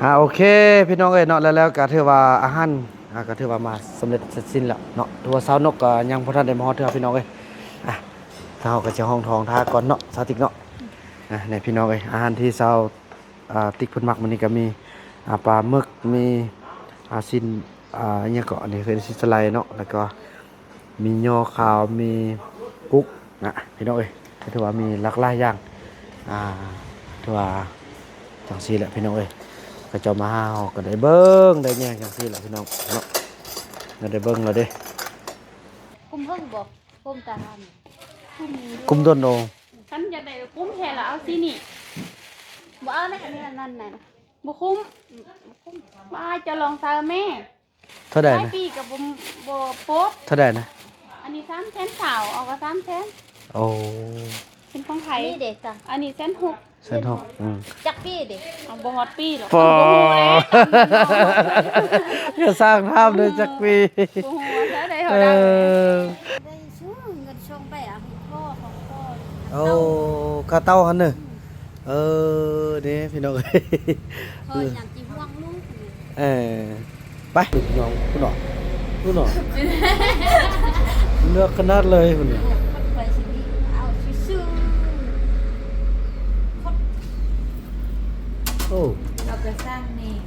โอเคพี่น้องเอ้ยเนาะแล้วก็ถือว่าอาหารก็ถือว่ามาสำเร็จเสร็จสิ้นแล้วเนาะตัวสาวนกก็ยังบ่ทันได้มาฮอดเทื่อพี่น้องเอ้ยอ่ะถ้าเฮาก็จะห้องทองท่าก่อนเนาะสาวติ๊กเนาะนี่พี่น้องเอ้ยอาหารที่สาวติ๊กเพิ่นมักมื้อนี้ก็มีปลาหมึกมีสิ้นอิหยังก็อันนี้คือสิ้นสไลด์เนาะแล้วก็มียอขาวมีกุ๊กพี่น้องเอ้ยก็ถือว่ามีหลากหลายอย่างอ่าถือว่าจังซี่แหละพี่น้องเอ้ย ก็จะมาหาก็ได้เบิ้งได้แย่งจังซี่แหละพี่น้องเนาะก็ได้เบิ้งแล้วเด้กุ้มเพิ่งบอกกุ้มตาหันกุมต้นโอฉันจะได้กุ้มแทนแล้วเอาสินี่บ่เอาในอันนี้นั่นน่ะบ่คุ้มว่าจะลองซาแม่เท่าใดนะปีกับบ่โป๊บเท่าใดนะอันนี้3 แสนสาวเอาก็3 แสนโอ้เป็นของไทยนี่เด็กจ้ะอันนี้1,600,000จักปีเด็กเอาบ่ฮอดปีหรอกบ่ฮู้เลยจะสร้างภาพเลยจักปีบ่ฮู้ว่าเท่าใดเท่าใดได้ซื้อเงินส่งไปอ่ะพ่อของพ่อโอ้ข้าเต้าหั่นเด้อนี่พี่น้องเอ้ยพ่อยังสิห่วงลูกไปพี่น้องพุ่นเนาะเลือกขนาดเลยพุ่นเนี่ยโอ้เราจะสร้างเมน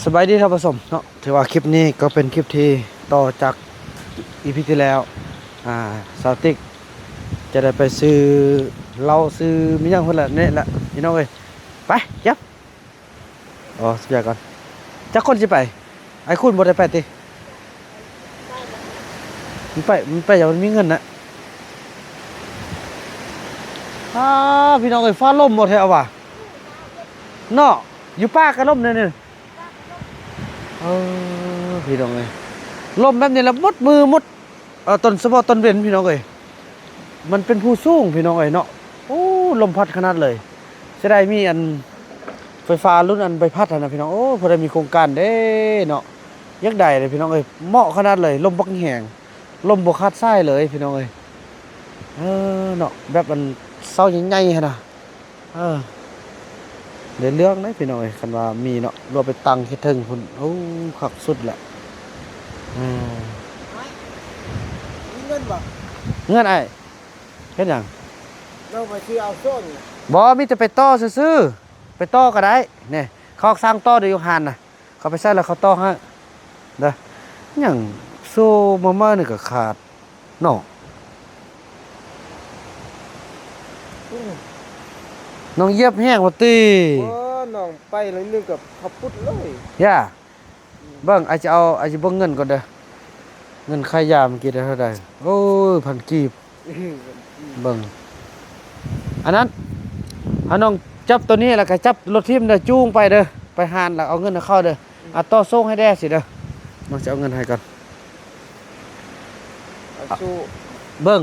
สบายดีท่านผู้ชมเนาะถือว่าคลิปนี้ก็เป็นคลิปที่ต่อจากอีพีที่แล้วสาวติ๊กจะได้ไปซื้อเหล้าซื้อมิยังคนละเนี่ยแหละพี่น้องเอ้ยไปยับสักอย่างก่อนจักคนสิไปไอ้คุณบ่ได้ไปติมันไปอย่างมันมีเงินนะพี่น้องเอ้ยฟ้าล่มหมดแล้วว่ะเนาะอยู่ป้าก็ล่มเนี่ยพี่น้องเอ้ยล่มแบบนี้แล้วมดมือมดต้นเฉพาะต้นเว้นพี่น้องเอ้ยมันเป็นผู้สูงพี่น้องเอ้ยเนาะโอ้ลมพัดขนาดเลยจะได้มีอันไฟฟ้ารุ่นอันใบพัดนะพี่น้องโอ้พอได้มีโครงการเด้เนาะยักษ์ใดเลยพี่น้องเอ้ยเหมาะขนาดเลยลมบักแหงลมบกคาดไส้เลยพี่น้องเอ้ยเนาะแบบมันเศร้าใหญ่ๆนะเดี๋ยวเรื่องนะพี่น้องเอ้ยคันว่ามีเนาะรวมไปตังคิดถึงคุณโอ้ขักสุดแหละเงินบ่เงินไอ้เฮ็ดหยังเราไปซื้อเอาส้นบ่มีแต่ไปต่อซื่อๆไปต่อก็ได้เนี่ยเขาสร้างต่อเดี๋ยวอยู่หันน่ะเขาไปใส่แล้วเขาต่อให้เด้อหยังโซมานี่ก็ขาดเนาะน้องเย็บแห้งบ่ติน้องไปเลยนึงกับขับพุดเลยย่าเบิ่งอาจจะเอาอาจจะเบิ่งเงินก่อนเด้อเงินค่ายาเมื่อกี้ได้เท่าใดโอ้ยพันกีบเบิ่งอันนั้นน้องจับตัวนี้แล้วก็จับรถทิ่มเด้อจูงไปเด้อไปหานแล้วเอาเงินเข้าเด้อต่อส่งให้แด้สิเด้อน้องจะเอาเงินให้ก่อนเบิ่ง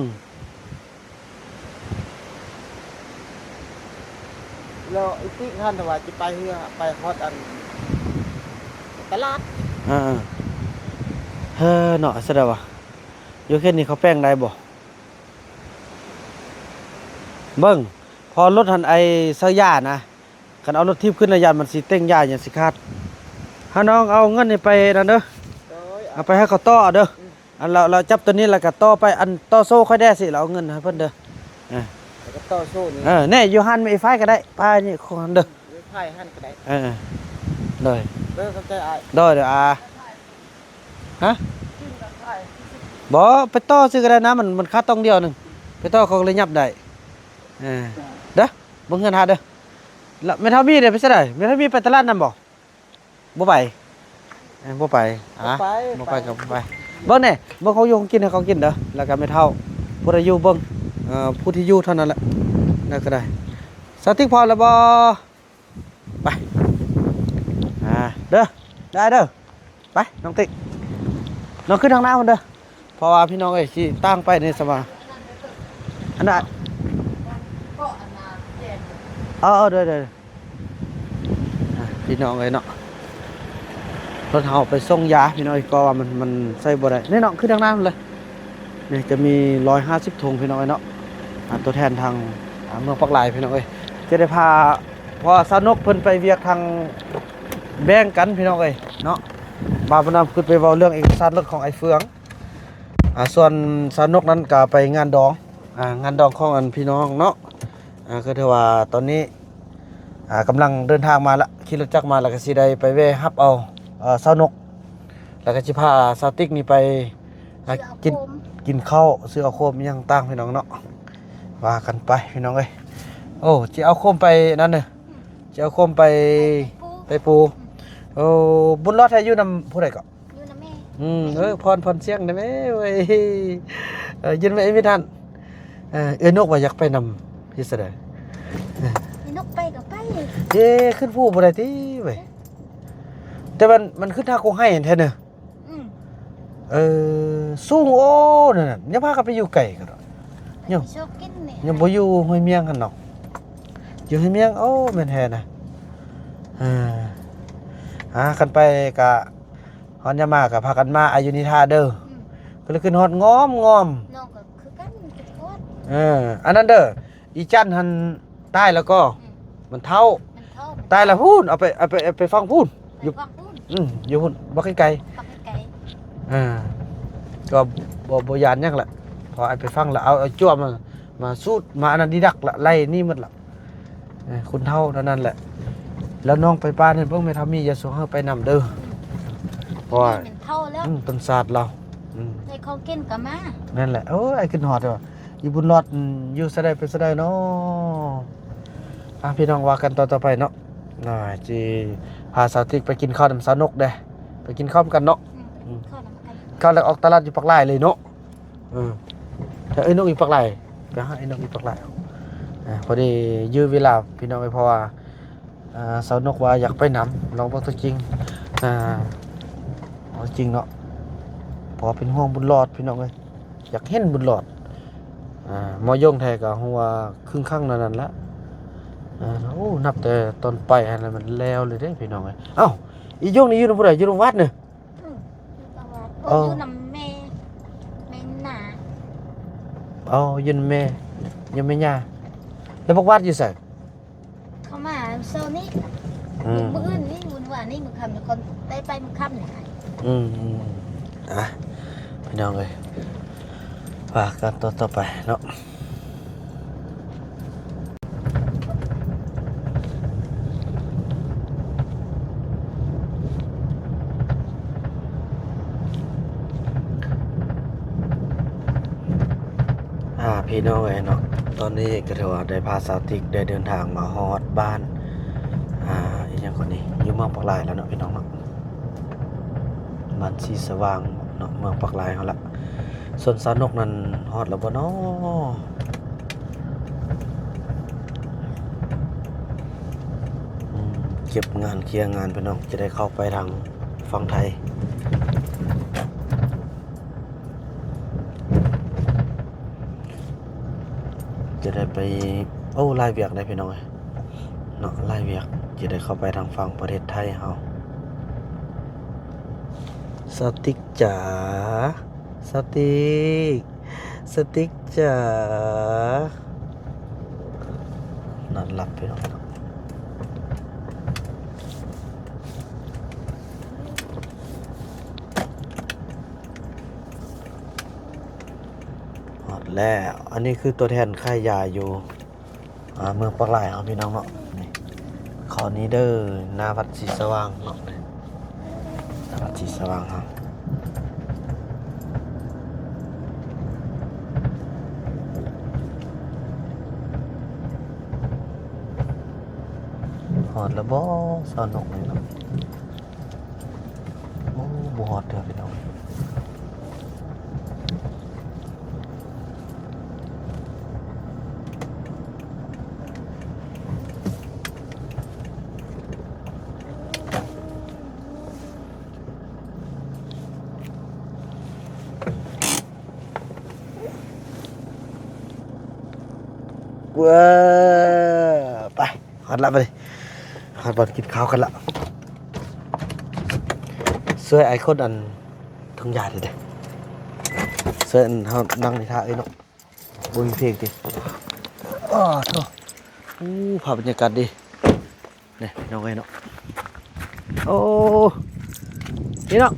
แล้วไอ้ที่ท่านว่าจะไปเฮือไปฮอดอันตลาดเนาะแสดงว่าอยู่แค่นี้เขาแป้งได้บ่เบิ่งพอรถหันไอ้เสาหญ้านะคันเอารถทิ่มขึ้นระยะมันสิเต้งหญ้าอย่างสิขาดหาน้องเอาเงินนี่ไปนั่นเด้อเอาไปให้เขาต่อเด้ออันเราจับตัวนี้แล้วก็ต่อไปอันต่อโซ่ค่อยได้สิเราเอาเงินให้เพิ่นเด้อแล้วก็ต่อโซ่นี่แน่อยู่หันมีไฟก็ได้ป้านี่คนเด้อไฟหันก็ได้เลยเข้าใจอ้ายเด้อฮะบ่ไปต่อซื้อก็ได้นะมันค่าต้องเดียวนึงไปต่อเขาเลยยับได้เด้อบ่เงินหาเด้อแล้วแม่เฒ่ามีเด้อไปซะได้แม่เฒ่ามีไปตลาดนำบ่ไปบ่ไปบ่ไปก็บ่ไปเบิ่งแน่เบิ่งเขาอยู่กินให้เขากินเด้อแล้วก็แม่เฒ่าผู้ใดอยู่เบิ่งผู้ที่อยู่เท่านั้นแหละนั่นก็ได้สติ๊กพอแล้วบ่ไปเด้อได้เด้อไปน้องติ๊กน้องขึ้นทางหน้าคนเด้อเพราะว่าพี่น้องเอ้ยสิตั้งไปในสมาอันนั้นเด้อ พี่น้องเอ้ยเนาะรถเฮาไปส่งยาพี่น้องเอ้ยก็ว่ามันใส่บ่ได้แน่เนาะคือทางน้ำเลยนี่จะมี150ถุงพี่น้องเอ้ยเนาะตัวแทนทางเมืองปักหลายพี่น้องเอ้ยจะได้พาพอสาวนกเพิ่นไปเวียกทางแบ่งกันพี่น้องเอ้ยเนาะบ่าวพนำขึ้นไปเว้าเรื่องเอกสารรถของไอ้เฟืองส่วนสาวนกนั้นก็ไปงานดองงานดองของอันพี่น้องเนาะก็ถือว่าตอนนี้กำลังเดินทางมาละขี่รถจักรมาแล้วก็สิได้ไปแวะรับเอาสาวนกแล้วก็สิพาสาวติ๊กนี่ไปกินข้าวซื้อเอาโคมอิหยังต่างพี่น้องเนาะว่ากันไปพี่น้องเอ้ยโอ้จะเอาโคมไปนั่นน่ะจะเอาโคมไปปูโอ้บุญรอดให้อยู่นำผู้ใดก็ อยู่นะแม่ พรเสียงได้ไหมเว้ยยินไหมไม่ทันนกว่าอยากไปนำพี่เสด็จ ไอ้นกไปก็ไป ขึ้นผู้บ่ได้ติเว้ยแต่มันขึ้นทางกูให้แท้เนอะสูงโอ้นั่นน่ะอย่าพากันไปอยู่ไกลกันดอก ชอบกินเนี่ย ยังบ่อยู่ห้วยเมียงกันดอกอยู่ห้วยเมียงโอ้แม่นแท้นะคันไปกะฮอนยามาก็พากันมาอายุนิทาเด้อก็เลยขึ้นฮอดงอม น้องก็คือกันคือโคตร อันนั้นเด้ออีจันหันใต้แล้วก็มันเท่า มันเท่า ใต้แล้วพูนเอาไปฟังพูน อยู่ปักปุ้น อยู่พูนบ่ไกล ปักไก่ ๆก็บ่ยานหยังล่ะพอไอ้ไปฟังแล้วเอาจ้วมาสูดมาอันนั้นดีดักละไล่นี่หมดล่ะคุณเท่านั้นแหละแล้วน้องไปบ้านเห็นเบิ่งแม่ทามีอย่าส่งเฮาไปนำเด้อเพราะว่า มันเท่าแล้ว ต้นศาสตร์เราได้ของกินก็มา นั่นแหละโอ้ยไอ้ขึ้นฮอดว่ะอยู่บุญรอดอยู่ซะได้เป็นซะได้เนาะพี่น้องว่ากันต่อไปเนาะจีพาสาวติ๊กไปกินข้าวนำสาวนกเด้ไปกินข้าวกันเนาะ ข้าวนำกัน ข้าวแล้วออกตลาดอยู่ปักหลายเลยเนาะแต่นกอยู่ปักหลายไปหาไอ้นกอยู่ปักหลายพอดียื้อเวลาพี่น้องไปเพราะว่าสาวนกว่าอยากไปนำลองบอกตัวจริงเอาจริงเนาะพอเป็นห่วงบุญรอดพี่น้องเลยอยากเห็นบุญรอดมอยงแท้ก็หัวครึ่งข้างนั้นละโอ้นับแต่ตอนไปอะไรมันแล้วเลยเด้พี่น้องเลยเอ้าอีโยงนี่อยู่ในผู้ใดอยู่ในวัดเนี่ย อยู่นำแม่หนา ยืนแม่ยังไม่ย่าแล้วพวกวัดอยู่ใส่ เขามาเซานี่มื้ออื่นนี่มื้อวานนี่มื้อค่ำเนี่ยคนได้ไปมื้อค่ำเนี่ยพี่น้องเลยฝากกันต่อไปเนาะพี่น้องเอ้ยเนาะตอนนี้ก็ถือว่าได้พาสาวติ๊กได้เดินทางมาฮอดบ้านอีกอย่างคนนี้อยู่เมืองปักหลายแล้วเนาะพี่น้องเนาะบ้านสีสว่างเนาะเมืองปักหลายเขาละส่วนสาวนกนั้นฮอดแล้วบ่เนาะเก็บงานเคลียร์งานพี่น้องจะได้เข้าไปทางฝั่งไทยจะได้ไปไล่เวียกได้พี่น้องเนาะไล่เวียกจะได้เข้าไปทางฝั่งประเทศไทยเฮาสติ๊กจ๋าสติ๊กจ๋านั่นหลับพี่น้องแล้วอันนี้คือตัวแทนค่ายยาอยู่เมืองปักหลายครับพี่น้องเนาะนี่ขอนี้เด้อหน้าวัดศรีสว่างเนาะหน้าวัดศรีสว่างครับหอดแล้วบ่สนุกเลยเนาะโอ้บ่หอดเด้อพี่น้องไปหอดละไปเลย หาบอลกินข้าวกันละเสื้อไอคอนอันทุ่งหญ้าดิเด้เสื้ออันเขานั่งในท่าไอ้เนาะบนเพลงดิอ้าวโธ่ภาพบรรยากาศดีนี่น้องไอ้เนาะโอ้นี่เนาะ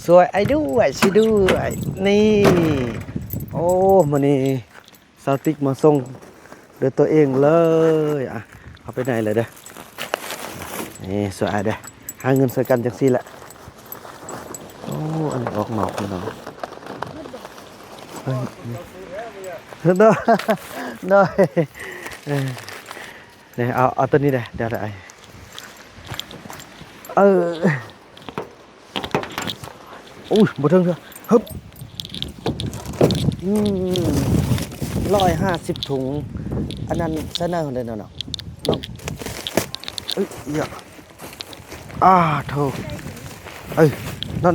สวยไอ้ด้วยสิด้วยนี่โอ้มันนี่สาวติ๊กมาส่งเดินตัวเองเลยอ่ะเอาไปไหนเลยเด้อนี่สวยเด้อหาเงินใส่กันจังซี่แหละโอ้อันนี้ออกหนอกพี่น้องเฮ้ยเด้อเด้อนี่เอาตัวนี้เด้อเดี๋ยวได้อุ้ยบ่ถึงเถอะฮึบ150 ถุงอันนั้นใส่หน้าคนเดียวเนาะเนาะเอ้ยอย่าโธ่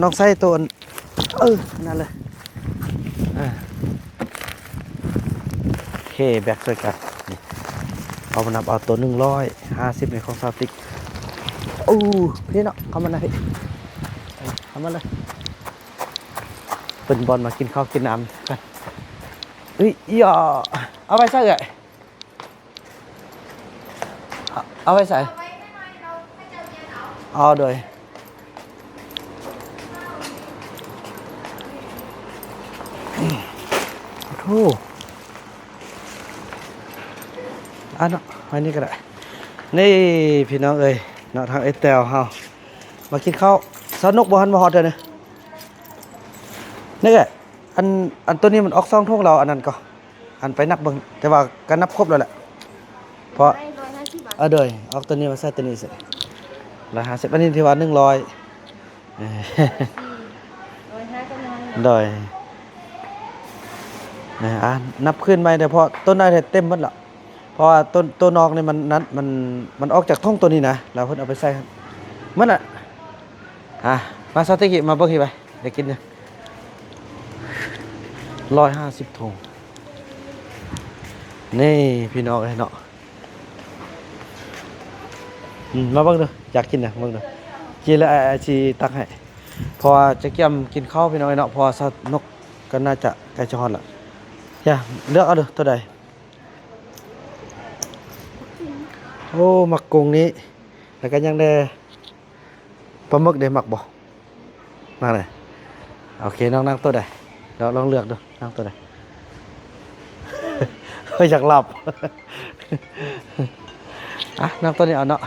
น้องใส่ตัวนั่นเลยโอเคแบกใส่กันนี่เอามานับเอาตัว150ในของซาติกพี่เนาะเข้ามาหน่อยเข้ามาเลยเป็นบอลมากินข้าวกินน้ำกันอย่าเอาไปใส่เลยเอาไปใส่เอาโดยโธ่เนาะอันนี้ก็ได้นี่พี่น้องเอ้ยเนาะทางไอ้แตวเฮามากินข้าวสนุกบ่ฮันบ่ฮอดเด้อเนี่ยนี่แหละอันตัวนี้มันออก2ทุ่งเราอันนั้นก็อันไปนับเบิ่งแต่ว่าก็นับครบแล้วแหละเพราะโดยออกตัวนี้มาใส่ตัวนี้สิ150อันนี้ที่ว่า100โดยนับขึ้นไปแต่พอต้นได้เต็มหมดแล้วเพราะว่าตัวนอกนี่มันออกจากท้องตัวนี้นะเราเพิ่นเอาไปใส่มันมาซาติกิมาเบิ่งอีไปได้กินเนี่ย150 ถุงนี่พี่น้องเอ้ยเนาะมาเบิ่งดูอยากกินนะเบิ่งดูกินแล้วสิตักให้เพราะว่าจะเกี่ยมกินข้าวพี่น้องเอ้ยเนาะเพราะว่าซานกก็น่าจะใกล้จะฮอดละอย่าเลือกเอาดูตัวใดโอ้หมักกุ้งนี้แล้วก็ยังได้ปลาหมึกได้หมักบ่มาเลยโอเคน้องนั่งตัวใดเราลองเลือกดูนั่งตัวใดอยากหลับนั่งตัวนี้เอาเนาะ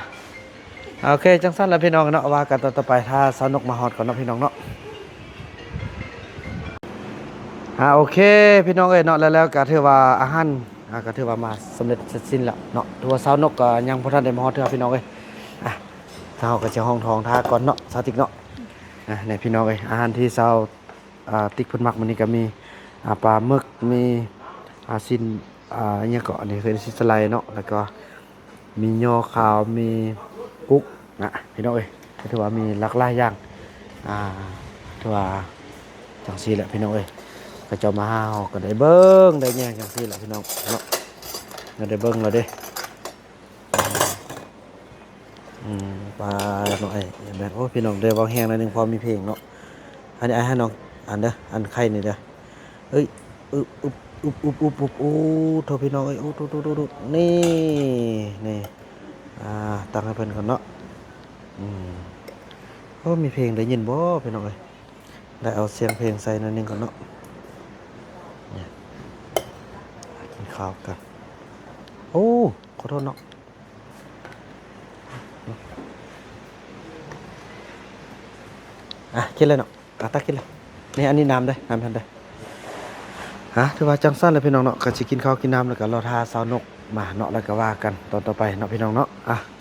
โอเคจังสั้นแล้วพี่น้องเนาะว่ากันต่อไปถ้าสนุกมาฮอดก่อนเนาะพี่น้องเนาะโอเคพี่น้องเอ้ยเนาะแล้วก็ถือว่าอาหารก็ถือว่ามาสำเร็จเสร็จสิ้นแล้วเนาะตัวสาวนกก็ยังบ่ทันได้มาฮอดเทื่อพี่น้องเอ้ยเฮาก็จะห้องทองท่าก่อนเนาะสาวติ๊กเนาะนี่พี่น้องเอ้ยอาหารที่สาวติ๊กเพิ่นมักมื้อนี้ก็มีปลาหมึกมีซินอิหยังก็อันนี้คือซินสไลด์เนาะแล้วก็มียอขาวมีกุ๊กพี่น้องเอ้ยถือว่ามีหลากหลายอย่างถือว่าจังซี่แหละพี่น้องเอ้ยก็จะมาหาเฮาก็ได้เบิ่งได้แย่งจังซี่แหละพี่น้องเนาะได้เบิ่งแล้วเด้ปลาหน่อยแบบโอ้พี่น้องเด้อเว้าแฮงหน่อยนึงพอมีเพลงเนาะอันนี้ให้น้องอันเด้ออันไข่นี่เด้ออึบโอ้โทพี่น้องโอ้ดูนี่ตั้งให้เพิ่นก่อนเนาะโอ้มีเพลงได้ยินบ่พี่น้องเอ้ยได้เอาเสียงเพลงใส่หน่อยนึงก่อนเนาะเนี่ยกินข้าวกันโอ้ขอโทษเนาะกินเลยเนาะตักกินเลยนี่อันนี้น้ำได้น้ำทันได้ถือว่าจังสั้นเลยพี่น้องเนาะก็สิกินข้าวกินน้ำแล้วก็รอทาสาวนกมาเนาะแล้วก็ว่ากันตอนต่อไปเนาะพี่น้องเนาะ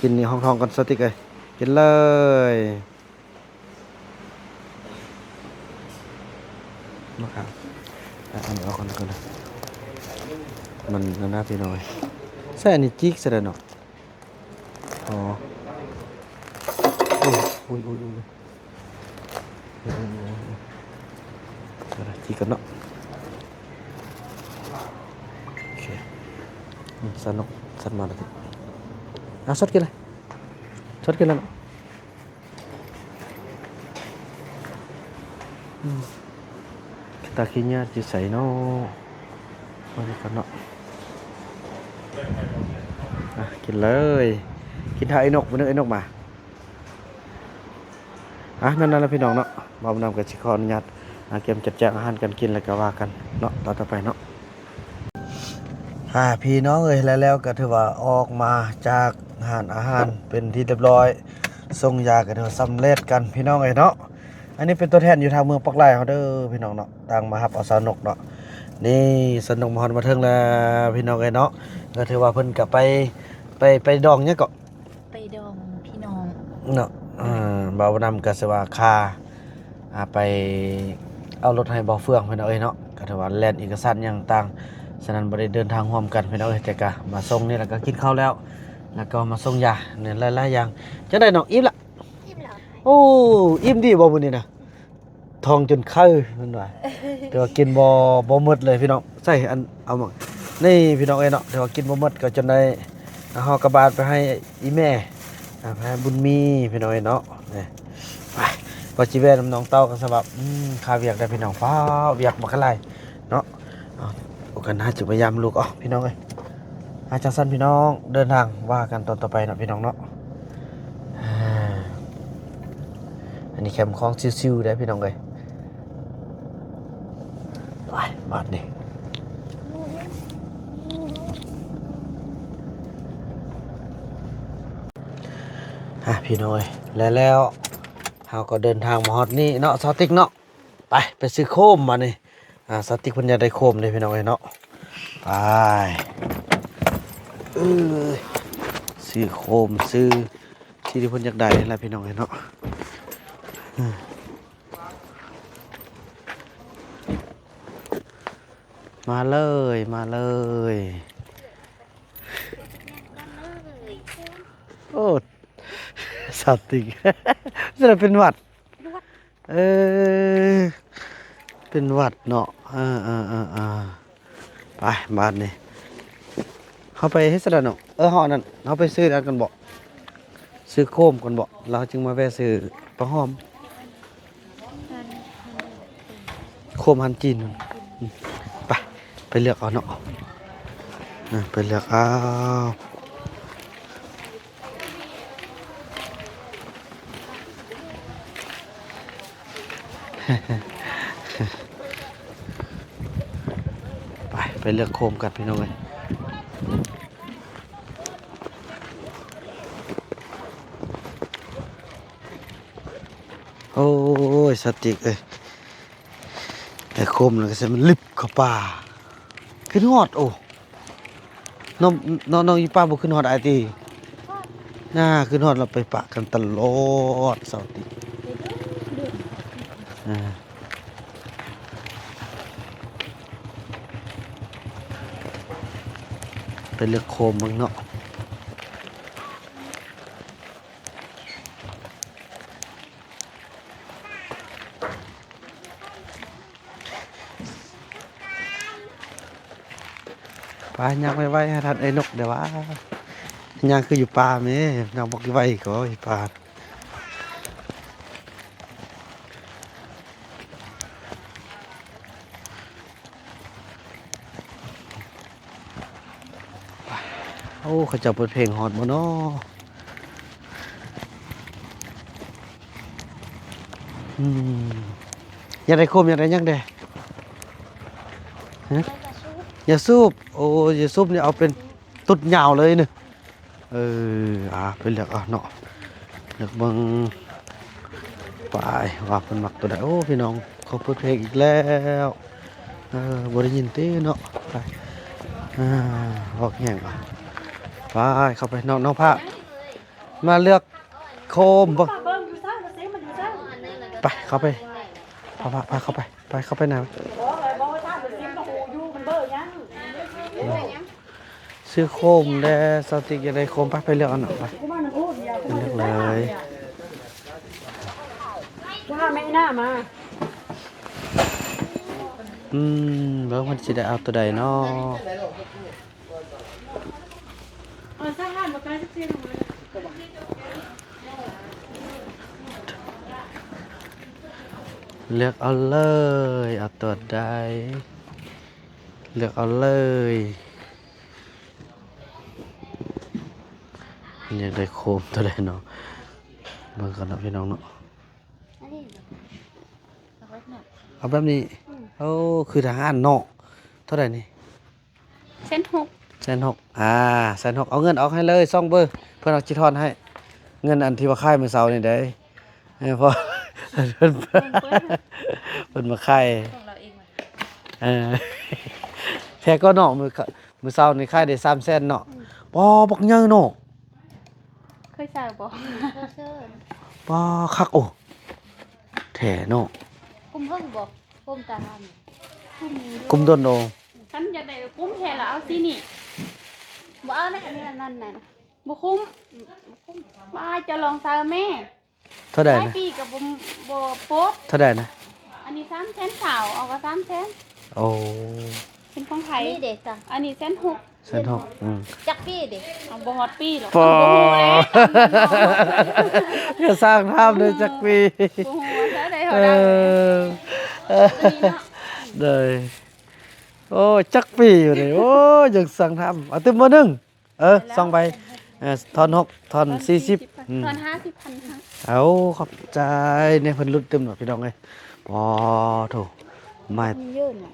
กินนี่ห้องทองกันสติ๊กเลยกินเลยนะครับอันนี้เอาคนกันนะมันน่าพี่น้อยใส่อันนี้จิกซะแล้วเนาะอ๋ออุ้ยจิกกันเนาะโอเคสนุกสันมาแล้วสดกินเลย ชดกันแล้วตาขี้ญาติใส่เนาะมาดีกันเนาะกินเลยกินท่าไอ้นกมาเนื้อไอ้นกมานั่นแหละพี่น้องเนาะบ่าวนำกับชิคออนุญาตเกมจัดแจงอาหารกันกินแล้วก็ว่ากันเนาะต่อไปเนาะพี่น้องเอ้ยแล้วก็ถือว่าออกมาจากอาหารเป็นที่เรียบร้อยส่งยาก็ถือสำเร็จกันพี่น้องเอ้ยเนาะอันนี้เป็นตัวแทนอยู่ทางเมืองปักไร่เฮาเด้อพี่น้องเนาะต่างมารับเอาสนุกเนาะนี่สนุกมาฮอดมาถึงแล้วพี่น้องเอ้ยเนาะก็ถือว่าเพิ่นก็ไปดองเนี่ยก็ไปดองพี่น้องเนาะบ่าวนำก็สิว่าค่าไปเอารถให้บ่าวเฟืองพี่น้องเอ้ยเนาะก็ถือว่าแล่นเอกสารอย่างต่างฉะนั้นบ่ได้เดินทางร่วมกันพี่น้องเอ้ยแต่ก็มาส่งนี่แล้วก็กินข้าวแล้วก็มาส่งยาเนี่ยหลายๆอย่างจังได๋น้องอิ่มละอิ่มแล้วโอ้อิ่มดีบ่มื้อนี้นะท้องจนไข้นั่นว่าแต่ว่ากินบ่หมดเลยพี่น้องใส่อันเอามานี่พี่น้องเอ้ยเนาะแต่ว่ากินบ่หมดก็จนได้เฮากระบาดไปให้อีแม่ไปให้บุญมีพี่น้องเอ้ยเนาะนี่ไปบ่สิแวะน้องเต้าก็สำหรับค่าเวียกได้พี่น้องฟ้าเวียกบ่กะไรเนาะโอกันหาจุพยายามลูกพี่น้องเอ้ยจังซั่นพี่น้องเดินทางว่ากันตอนต่อไปเนาะพี่น้องเนาะอันนี้แคมป์ของซิวๆได้พี่น้องเอ้ยไปบาดนี่พี่น้องเอ้ยแล้วเฮาก็เดินทางมาฮอดนี่เนาะซอติกเนาะไปซื้อโคมมานี่ซอติกเพิ่นอยากได้โคมเลยพี่น้องเอ้ยเนาะไปซื้อโคมซื้อที่เพิ่นอยากได้นี่แหละพี่น้องเอ้ยเนาะมาเลยโอ้สติกจะเป็นหวัดเป็นหวัดเนาะไปบ้านนี่เขาไปให้สระเนาะห่อนั่นเขาไปซื้อแล้วกันบอกซื้อโคมกันบอกเราจึงมาแวะซื้อปลาหอมโคมฮันจีนไปเลือกเอาเนาะไปเลือกเอาไปเลือกโคมกันพี่น้องเลยโอ้ยสติกไอ้โคมนั่นก็จะมันลิบเข้าป่าขึ้นฮอดโอ้น้องอีป้าบ่ขึ้นฮอดไอ้ติขึ้นฮอดเราไปปะกันตลอดสติกไปเลือกโคมมึงเนาะปลาย่างไว้ให้ทันไอ้นกเดี๋ยวว่าย่างคืออยู่ป่าแม่ย่างบอกไว้ก็อยู่ป่าโอ้เขาจะเปิดเพลงฮอตบ่เนาะอยากได้โคมอยากได้ยังเด้อย่าสูบโอ้อย่าสูบเนี่ยเอาเป็นตุดยาวเลยเนี่ยไปเลือกเนาะเลือกเบิ่งไปว่าเพิ่นมักตัวใดโอ้พี่น้องเขาเปิดเพลงอีกแล้วบ่ได้ยินเต้เนาะไปออกแห้งไปเข้าไปน้องผ้ามาเลือกโคมบ่ไปเข้าไปพาเข้าไปนะซื้อโคมได้สติกยังได้โคมไปเลือกเอาหน่อยไปเลือกเลยว่าแม่หน้ามาเบิ่งมันสิได้เอาตัวใดเนาะ เลือกเอาเลยเอาตัวใดเลือกเอาเลยอยากได้โคมตัวใดเนาะเบิ่งกันเนาะพี่น้องเนาะ อันนี้เอาไว้หน่อย เอาแบบนี้โอ้คือทหารเนาะเท่าไหร่นี่ เส้นหก 160,000160,000เอาเงินออกให้เลย2เบอร์เพิ่นเอาจิทอนให้เงินอันที่ว่าค่ายมื้อเช้านี่ได้พอเพิ่นเพิ่นมาค่าย ของเราเองมัน เออแท้ก็เนาะมื้อเช้านี่ค่ายได้300,000เนาะบ่บักใหญ่เนาะ เคยใส่บ่ เชิญ บ่คักโอ้แท้เนาะ กุ้มเพิ่งบ่กุ้มตาลกุ้มนี้ กุมต้นโด ฉันอยากได้กุ้มแทนแล้วเอาสีนี่บ่เอาในอันนี้นั่นน่ะบ่คุ้มว่าจะลองซาแม่ เท่าใด หลาย นะ ปีกับบ่โป๊ด เท่าใดนะ อันนี้300,000สาวเอาก็300,000 โอ้ เป็นของไทย นี่เด็กจ้ะ อันนี้160,000 จักพี่เด็ก เอาบ่ฮอดปีหรอก ปอ บ่ฮู้แล้ว จะสร้างภาพเลยจักปี บ่ฮู้ว่าซะได้ เอ เท่าใด อเลยโอ้จักปีอยู่นี่โอ้ยังสั่งทำเอาตึมบ่หนึง2ใบทอน6ทอน40 ทอน50,000ค่ะ เอาขอบใจเนี่ยเพิ่นรุดตึมเนาะพี่น้องเอ้ยปอโถไม้ มีเยอะหน่อย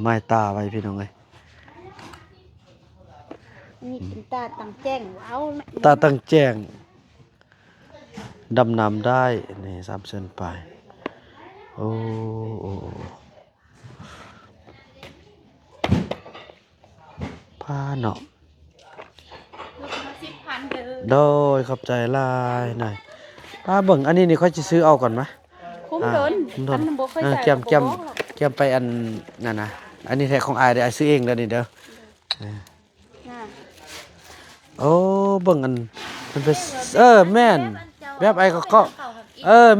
ไม้ตาไว้พี่น้องเอ้ย นี่เป็นตาตังแจ้งเอา ตาตั้งแจ้งดำน้ำได้นี่3เส้นไปโอ้โอ้พาเนาะ ลูกมา10,000เด้อ โดยขอบใจหลายหน่อยป้าเบิ่งอันนี้นี่ค่อยสิซื้อเอาก่อนมะ คุ้มโดน คุ้มโด อั น นบ่เคยใส่ แกมแกมแกมไปอันนั่นนะอันนี้แท้ของอายเด้ออายซื้อเองเด้อนี่เด้อ น่ะ โอ้เบิ่งอันมันเป็นแม่นแบบไอ้ก็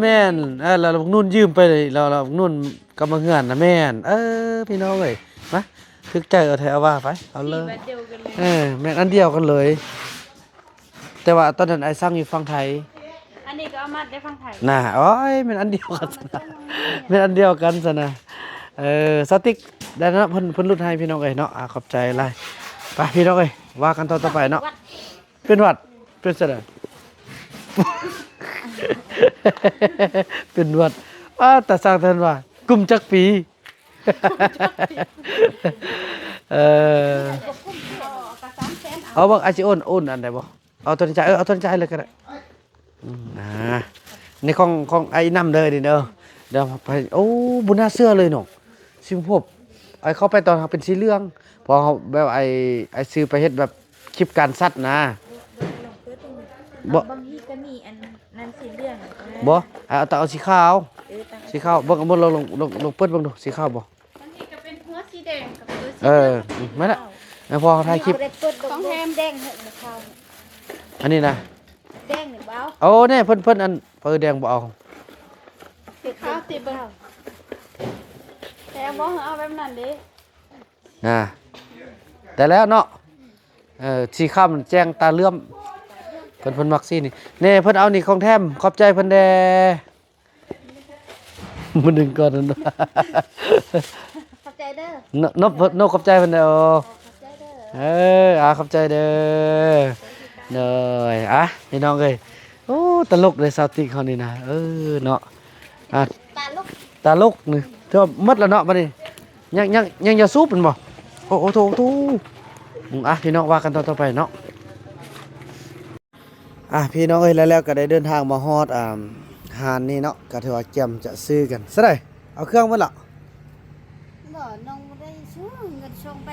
แม่นแล้วเรานุ่นยืมไปเลยเรานุ่นกำลังเฮือนนะแม่นพี่น้องเอ้ยมาทึกใจเอาแท้เอาว่าไปเอาเลย แบบเดียวกันเลย แม่นอันเดียวกันเลย แต่ว่าตอนนั้นไอ้สร้างอยู่ฝั่งไทย อันนี้ก็เอามาได้ฟังไทย น่ะโอ้ยแม่นอันเดียวกันซะนะแม่นอันเดียวกันซะนะสติ๊กได้นะเพิ่นรุ่นให้พี่น้องเอ้ยเนาะขอบใจหลายไปพี่น้องเอ้ยว่ากันต่อไปเนาะเป็นหวัดเป็นซะเด้อ เป็นหวัดแต่สร้างเพิ่นว่ากุมจักปี เอาบักอาชิโอนอันใดบ่เอาตัวนี้จ่ายเอาตัวนี้จ่ายเลยก็ได้นี่ของไอ้น้ำเลยนี่เด้อเดี๋ยวไปโอ้บุญน่าเสื้อเลยเนาะสิพบไอ้เข้าไปตอนเขาเป็นสีเหลืองพอเขาแบบไอ้ซื้อไปเฮ็ดแบบคลิปการสัตว์นะบ่ บางทีก็มีอันนั้นสีเหลือง บ่เอาแต่เอาสีขาว ตั้ง สีขาวเบิ่งเอาบ่ลงเปิดเบิ่งดูสีขาวบ่ บางทีก็เป็นหัวสีแดงกับหัวสี ไม่ละแล้วพอเขาถ่ายคลิป เปิดของแถมแดงหกข้าว อันนี้นะ แดงนี่เบา โอ้เนี่ยเพิ่นอันเปิดแดงบ่เอา สีขาวสีเบิ่งแต่บ่เอาแบบนั้นเด้ แต่แล้วเนาะสีขาวมันแจ้งตาเลื่อมเพิ่นมักสีนี่เน่เพิ่นเอานี่ของแถมขอบใจเพิ่นแดมันดึงก่อนนั่น ขอบใจเด้อน บขอบใจเพิ่นเด้อ ขอบใจเด้อ ขอบใจเด้อเด้อพี่น้องเอ้ยโอ้ตลกเลยซาวติกเขานี่นะเนาะตาลูก ตลกนี่เท่าหมดแล้วเนาะบัดนี้ยังอย่าซูบมันบ่โอ้โถพี่น้องว่ากันต่อไปเนาะพี่น้องเอ้ยแล้วก็ได้เดินทางมาฮอดหานนี่เนาะก็ถือว่าเกี่ยมจะซื้อกันซะได้เอาเครื่องมาละ บ่น้องบ่ได้ซื้อเงินส่งไป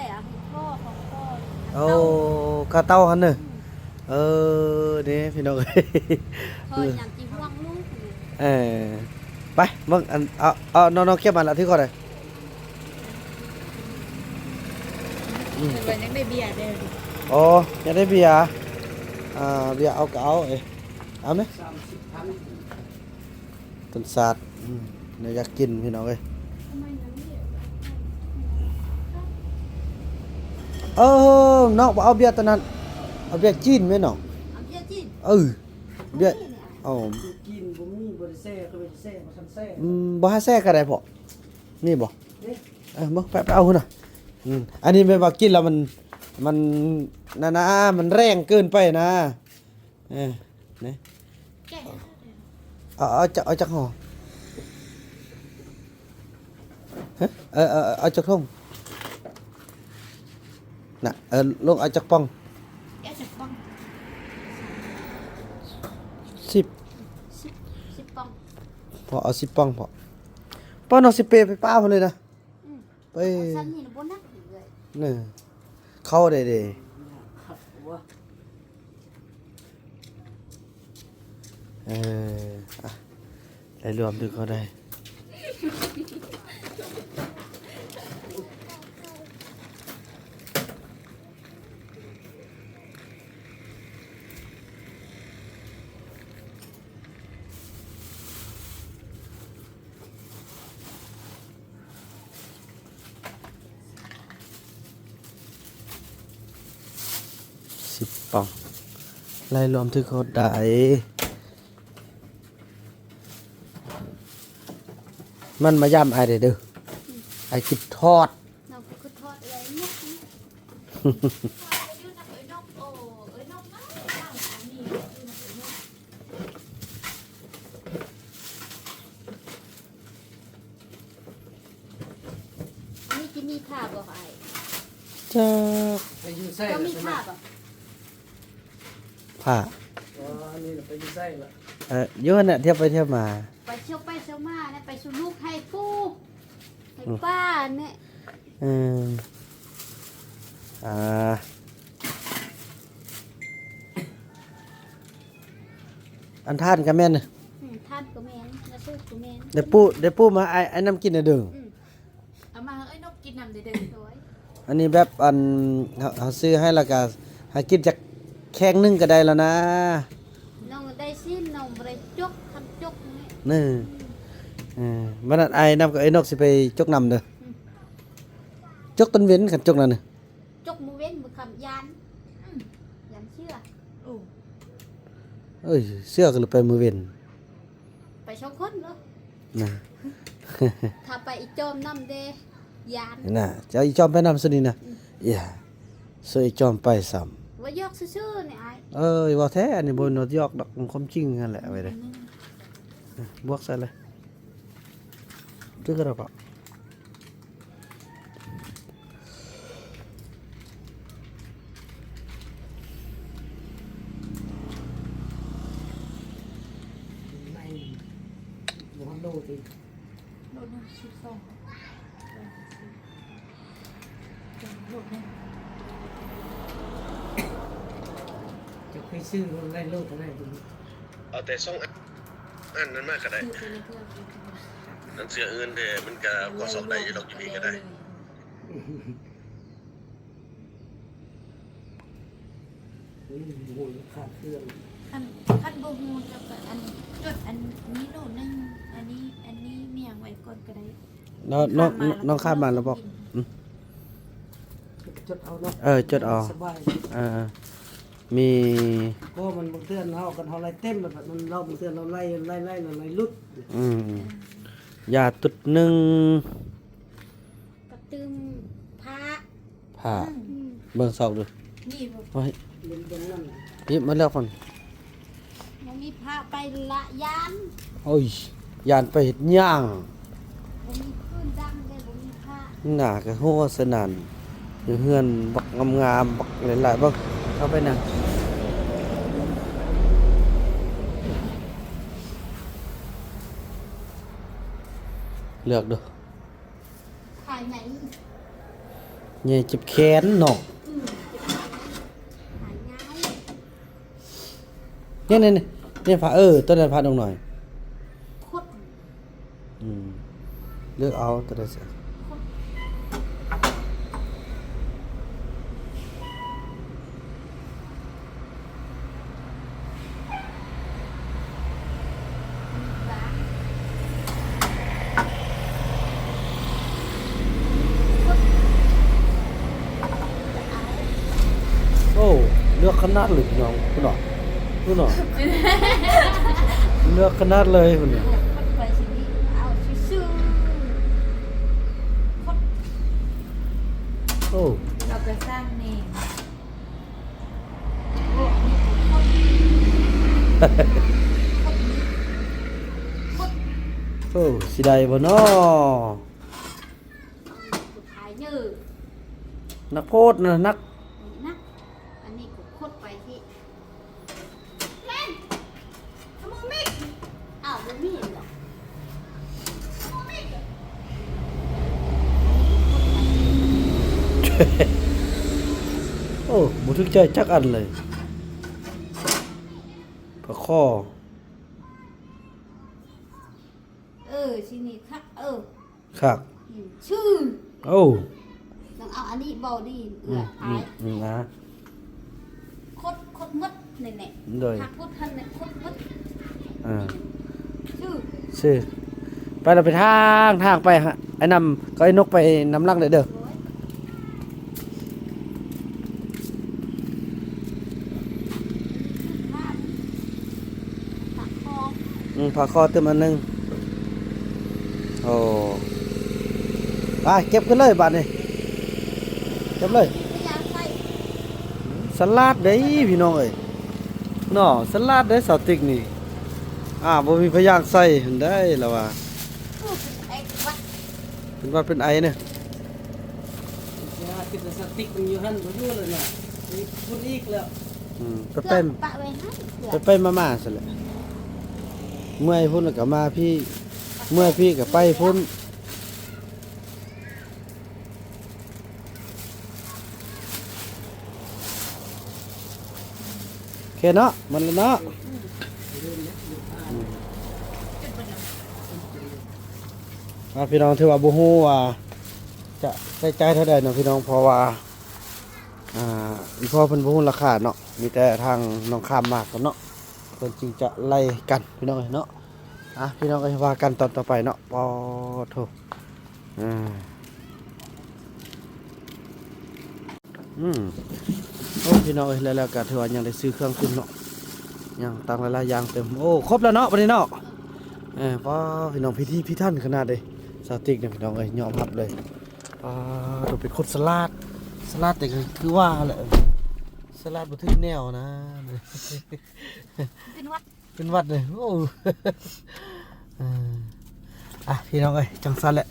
พ่อของพ่อ โอ้กาเต้าหันเด้อนี่พี่น้องเอ้ย พ่ออยากสิห่วงลูก ไปเบิ่งอันเอาน้องๆเก็บมันละที่ก่อนเลย เพิ่นยังได้เบียร์เด้อ โอ้อยากได้เบียร์เบียร์เอาก็เอาเอาไหมต้นสาดเดี๋ยวอยากกินพี่น้องเอ้ยน้องบ่เอาเบียร์ตัวนั้นเอาเบียร์จีนไหมน้อง เอาเบียร์จีน เบียร์ เอา กินบ่มีบ่ได้แซ่ก็บ่ได้แซ่บ่ทันแซ่ บ่หาแทรกก็ได้พอนี่บ่ นี่ บ่ไปเอาหุ่นน่ะอันนี้แม่นว่ากินแล้วมันนั่นนะมันแรงเกินไปนะนี่ แก่ เอาจักห่อฮะเอาจักท่งน่ะลงเอาจักป่อง แก่จะป้อง 10 10ป้อง พอเอา10ป่องพอป้อนเอา10เปไปป้าพุ่นเลยนะไป ฉันนี่บ่นักเลย นี่เข้าได้เด้อ่ะได้รวมดึกเขาได้10ป่องไล่รวมถึงเขาได้มันมาย่ำไอ้เด้อไอ้กินทอด เราก็ทอดอะไรเนี่ยนี่จะมีผ้าบ่ไอ้ จ้า ไปอยู่ไส้ ก็ แล้ว มี ใช่ไหม ผ้าบ่ ผ้า อ๋ออันนี้ไปอยู่ไส้ละ เยอะน่ะเทียบไปเทียบมา ไปเที่ยวมาเนี่ยไปสู่ลูกให้ปู่ให้ป้าเนี่ย อืมอันท่านกับแม่นน่ะ ท่านก็แม่นนะสู้ก็แม่น เดี๋ยวปูมาไอ้น้ำกินน่ะเด้อ เอามาเอ้ยนกกินน้ำเด้อๆโดย อันนี้แบบอันเขาซื้อให้แล้วก็หากินจากแข้งนึงก็ได้แล้วนะ น้องได้สิ้นน้องบ่ได้จกทำจกนี่ นี่มันนั้นไอ้น้ำกับไอ้นกสิไปจกน้ำเด้อจกต้นเว้นกันจกนั่นน่ะ จกมือเว้นมือคำยานยันเชื่อ เอ้ยเสื้อก็เลยไปมือเว้น ไปสองคนเหรอ นะ ถ้าไปอีจอมน้ำเดยาน น่ะจะเอาอีจอมไปนำซะนี่นะอย่าสวยจอมไปซ้ำ ว่ายอกซื่อๆนี่ไอ้ เอ้ยว่าแท้อันนี้บ่นดยอกดอกความจริงนั่นแหละไว้เด้บวกใส่เลยตึกระปะบ่ฮันโดติ โดน12 จะไปซื้อรถไล่โลดเท่าไหร่ดู เอาแต่ส่งอันนั้นมากก็ได้นั่นเสืออื่นเด้มันก็สอบได้อยู่ดอกอยู่นี่ก็ได้ โอ้ยขาดเครื่อง คันบ่ฮู้แล้วก็อันจดอันนี้โดนนึงอันนี้เมียงไว้ก่อนก็ได้ น้องข้ามมาแล้วบอก จดเอาเนาะ จดเอา สบาย มี ก็มันบางเทื่อเฮากันเฮาไล่เต็มแบบมันเราบางเทื่อเราไล่ลุด ยาตุดหนึ่ง กระตืมพระ ผ่าเบิ่งซอกดู นี่บ่ โอ้ย เป็นตรงนั้น หยิบมาแล้วคน มันมีพระไปละยาน โอ้ยยานไปเฮ็ดย่าง บ่มีพื้นดังเลยบ่มีพระ หน้าก็หัวสนั่นอยู่เฮือนบักงามๆบักหลายๆเบิ่งเข้าไปนั่งเลือกดู ถ่ายไหน ใหญ่เจ็บแขนเนาะ ถ่ายเงา เนี่ยพาตัวนั้นพาลงหน่อย คด เลือกเอาตัวนั้นสิโอ้เลือกขนาดเลยพี่น้องคุณหน่อย เลือกขนาดเลยพุ่นน่ะ คนไปสินี่เอาซื่อ โอ้ เราก็สร้างเอง โอ้สิได้บ่น้อ ๆถ่ายยือ นักโพดน่ะนัก นี่นะอันนี้ก็คดไปที่แม่นเอามือมิดอ้าวบ่มีเหรอ โอ้บ่ถึกใจจักอันเลยปลาข้อ สินี่ค่ะครับ ชื่อ โอ้ ต้องเอาอันนี้เบาดีเอื้ออาย นะ คดมดนี่แหละ โดย หักพุทธันเนี่ยคดมด อ่า ชื่อ ซื่อไปเราไปทางไปฮะไอ้นำก็ไอ้นกไปนำลังเลยเด้อ ตักคอ พาคอเติมอันหนึงโอ้ไปเก็บกันเลยบาดนี้เก็บเลย พยายามใส่ สลัดเด้พี่น้องเอ้ยเนาะสลัดเด้สาวติ๊กนี่บ่มีพยางค์ใส่หั่นได้แล้วว่า ผู้ไอ้วัด เป็นว่าเป็นไอเนี่ย ติดสติ๊กมันอยู่หั่นบ่อยู่เลยน่ะนี่พูดอีกแล้ว ไป เกื เป็ อน บปะไว้ให้เกือบ ไปมาๆซั่นแหละเมื่อยพุ่นแล้วก็มาพี่เมื่อยพี่ก็ไปพุ่นโอเคเนาะมันแล้วเนาะพี่น้องถือว่าบ่ฮู้ว่าจะใช้จ่ายเท่าใดเนาะพี่น้องเพราะว่าอีพ่อเพิ่นบ่ฮู้ราคาเนาะมีแต่ทางน้องข้ามมากกันเนาะเพิ่นจึงจะไล่กันพี่น้องเอ้ยเนาะพี่น้องก็ว่ากันตอนต่อไปเนาะปอโถโอ้พี่น้องเอ้ยแล้วก็ถือว่ายังได้ซื้อเครื่องขึ้นเนาะยังตั้งหลายๆอย่างเต็มโอ้ครบแล้วเนาะบัดนี้เนาะพอพี่น้องพี่ท่านขนาดเลยสติ๊กเนี่ยพี่น้องเอ้ยยอมรับเลยเราเป็นคนสลัดแต่ก็คือว่าแหละสลัดบ่ถึงแนวนะ เป็นวัด เป็นวัดเลยโอ้ พี่น้องเอ้ยจังซั่นแหละ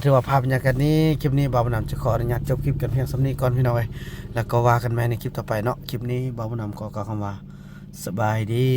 ถือว่าภาพบรรยากาศนี้คลิปนี้บ่าวบุญนำจะขออนุญาตจบคลิปกันเพียงส่ำนี้ก่อนพี่น้องเอ้ยแล้วก็ว่ากันใหม่ในคลิปต่อไปเนาะคลิปนี้บ่าวบุญนำขอกล่าวคำว่าสบายดี